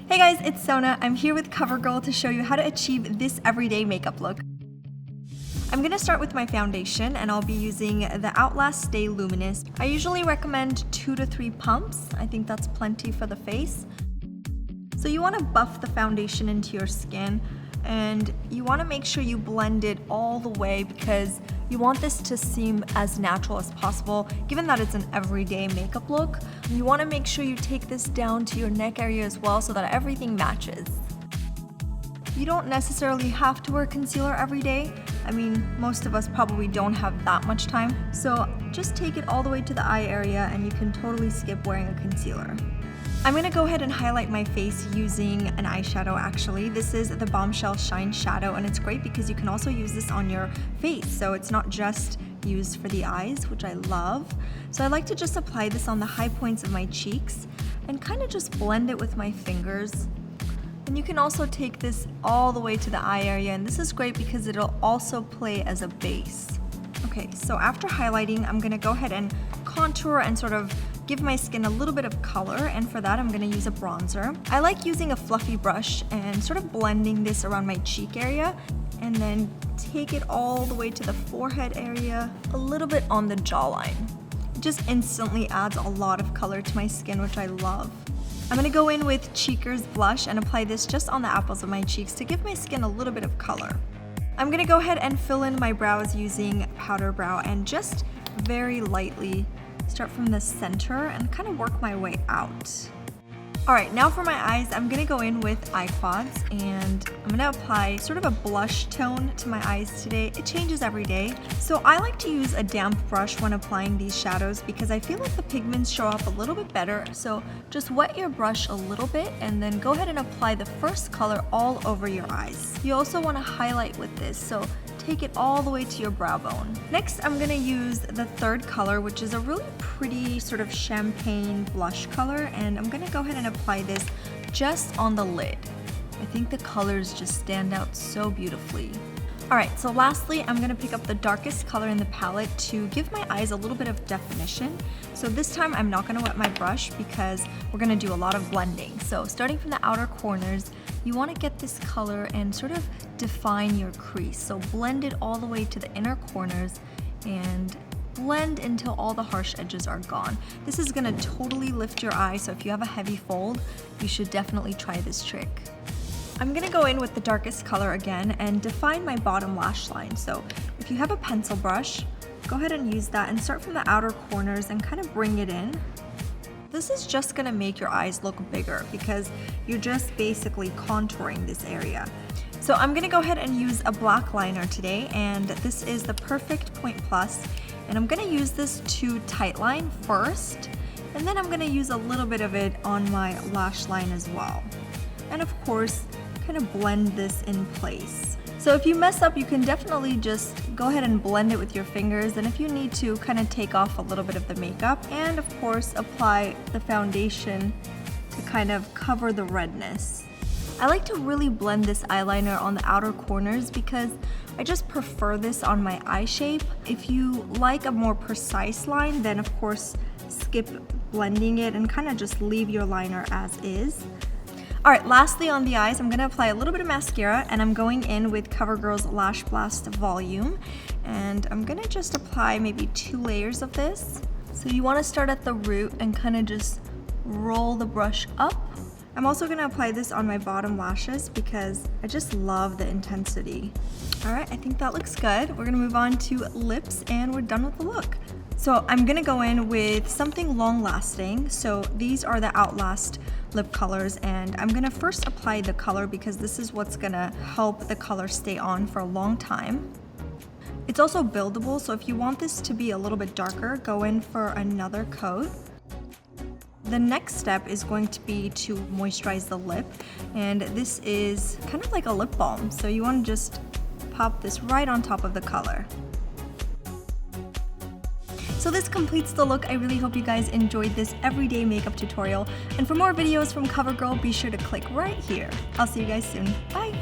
Hey guys, it's Sona. I'm here with Covergirl to show you how to achieve this everyday makeup look. I'm gonna start with my foundation and I'll be using the Outlast Stay Luminous. I usually recommend 2 to 3 pumps. I think that's plenty for the face. So you wanna buff the foundation into your skin and you wanna make sure you blend it all the way because you want this to seem as natural as possible. Given that it's an everyday makeup look, you wanna make sure you take this down to your neck area as well so that everything matches. You don't necessarily have to wear concealer every day. I mean, most of us probably don't have that much time. So just take it all the way to the eye area and you can totally skip wearing a concealer. I'm gonna go ahead and highlight my face using an eyeshadow actually. This is the Bombshell Shine Shadow and it's great because you can also use this on your face. So it's not just used for the eyes, which I love. So I like to just apply this on the high points of my cheeks and kind of just blend it with my fingers. And you can also take this all the way to the eye area and this is great because it'll also play as a base. Okay, so after highlighting, I'm gonna go ahead and contour and sort of give my skin a little bit of color, and for that I'm gonna use a bronzer. I like using a fluffy brush and sort of blending this around my cheek area and then take it all the way to the forehead area, a little bit on the jawline. It just instantly adds a lot of color to my skin, which I love. I'm gonna go in with Cheekers blush and apply this just on the apples of my cheeks to give my skin a little bit of color. I'm gonna go ahead and fill in my brows using powder brow and just very lightly start from the center and kind of work my way out. All right, now for my eyes, I'm gonna go in with eye quads and I'm gonna apply sort of a blush tone to my eyes today. It changes every day. So I like to use a damp brush when applying these shadows because I feel like the pigments show up a little bit better. So just wet your brush a little bit and then go ahead and apply the first color all over your eyes. You also wanna highlight with this, so take it all the way to your brow bone. Next, I'm gonna use the third color, which is a really pretty sort of champagne blush color, and I'm gonna go ahead and apply this just on the lid. I think the colors just stand out so beautifully. All right, so lastly, I'm gonna pick up the darkest color in the palette to give my eyes a little bit of definition. So this time I'm not gonna wet my brush because we're gonna do a lot of blending. So starting from the outer corners, you wanna get this color and sort of define your crease. So blend it all the way to the inner corners and blend until all the harsh edges are gone. This is gonna totally lift your eye, so if you have a heavy fold, you should definitely try this trick. I'm gonna go in with the darkest color again and define my bottom lash line. So if you have a pencil brush, go ahead and use that and start from the outer corners and kind of bring it in. This is just gonna make your eyes look bigger because you're just basically contouring this area. So I'm gonna go ahead and use a black liner today, and this is the Perfect Point Plus, and I'm gonna use this to tightline first, and then I'm gonna use a little bit of it on my lash line as well. And of course, kind of blend this in place. So if you mess up, you can definitely just go ahead and blend it with your fingers, and if you need to, kind of take off a little bit of the makeup, and of course apply the foundation to kind of cover the redness. I like to really blend this eyeliner on the outer corners because I just prefer this on my eye shape. If you like a more precise line, then of course skip blending it and kind of just leave your liner as is. All right, lastly on the eyes, I'm gonna apply a little bit of mascara and I'm going in with CoverGirl's Lash Blast Volume. And I'm gonna just apply maybe 2 layers of this. So you wanna start at the root and kind of just roll the brush up. I'm also gonna apply this on my bottom lashes because I just love the intensity. All right, I think that looks good. We're gonna move on to lips and we're done with the look. So I'm gonna go in with something long lasting. So these are the Outlast lip colors and I'm gonna first apply the color because this is what's gonna help the color stay on for a long time. It's also buildable, so if you want this to be a little bit darker, go in for another coat. The next step is going to be to moisturize the lip, and this is kind of like a lip balm, so you want to just pop this right on top of the color. So this completes the look. I really hope you guys enjoyed this everyday makeup tutorial, and for more videos from CoverGirl, be sure to click right here. I'll see you guys soon. Bye!